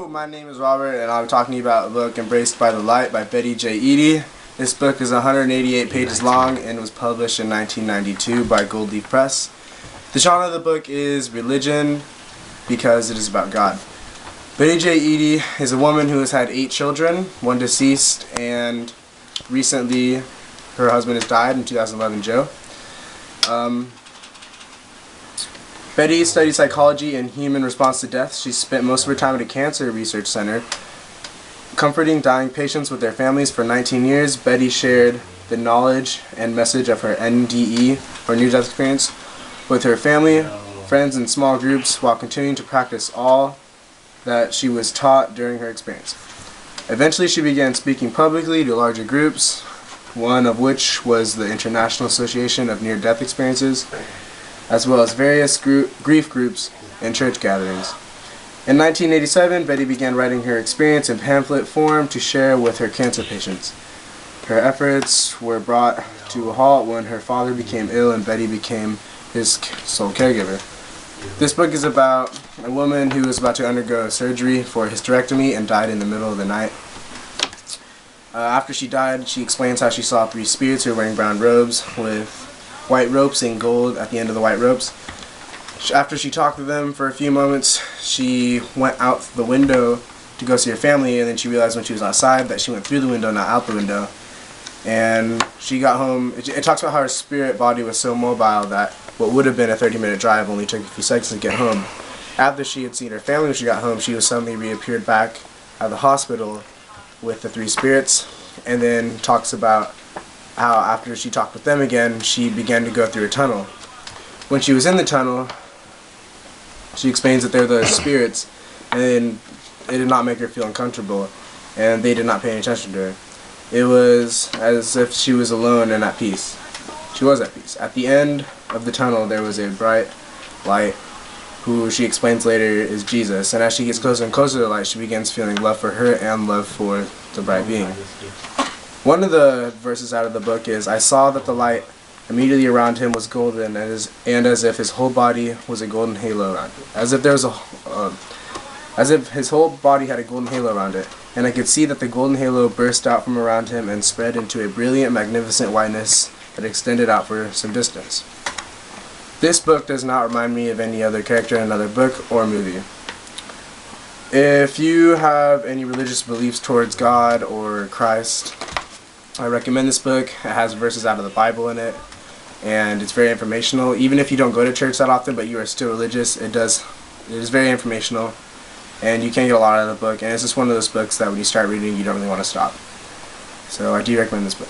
My name is Robert, and I'm talking to you about the book Embraced by the Light by Betty J. Eadie. This book is 188 pages long and was published in 1992 by Gold Leaf Press. The genre of the book is religion because it is about God. Betty J. Eadie is a woman who has had 8 children, 1 deceased, and recently her husband has died in 2011, Joe. Betty studied psychology and human response to death. She spent most of her time at a cancer research center, comforting dying patients with their families for 19 years. Betty shared the knowledge and message of her NDE, or near-death experience, with her family, friends, and small groups while continuing to practice all that she was taught during her experience. Eventually, she began speaking publicly to larger groups, one of which was the International Association of Near-Death Experiences, as well as various grief groups and church gatherings. In 1987, Betty began writing her experience in pamphlet form to share with her cancer patients. Her efforts were brought to a halt when her father became ill and Betty became his sole caregiver. This book is about a woman who was about to undergo surgery for a hysterectomy and died in the middle of the night. After she died, she explains how she saw 3 spirits who were wearing brown robes with white ropes and gold at the end of the white ropes. After she talked to them for a few moments, she went out the window to go see her family, and then she realized when she was outside that she went through the window, not out the window. And she got home. It talks about how her spirit body was so mobile that what would have been a 30-minute drive only took a few seconds to get home. After she had seen her family when she got home, she was suddenly reappeared back at the hospital with the 3 spirits, and then talks about how after she talked with them again, she began to go through a tunnel. When she was in the tunnel, she explains that they're the spirits, and then it did not make her feel uncomfortable, and they did not pay any attention to her. It was as if she was alone and at peace. She was at peace. At the end of the tunnel, there was a bright light, who she explains later is Jesus, and as she gets closer and closer to the light, she begins feeling love for her and love for the bright being. One of the verses out of the book is, "I saw that the light immediately around him was golden, and as if his whole body was a golden halo around it." As if his whole body had a golden halo around it. And I could see that the golden halo burst out from around him and spread into a brilliant, magnificent whiteness that extended out for some distance. This book does not remind me of any other character in another book or movie. If you have any religious beliefs towards God or Christ, I recommend this book. It has verses out of the Bible in it, and it's very informational. Even if you don't go to church that often, but you are still religious, it is very informational, and you can get a lot out of the book, and it's just one of those books that when you start reading, you don't really want to stop. So I do recommend this book.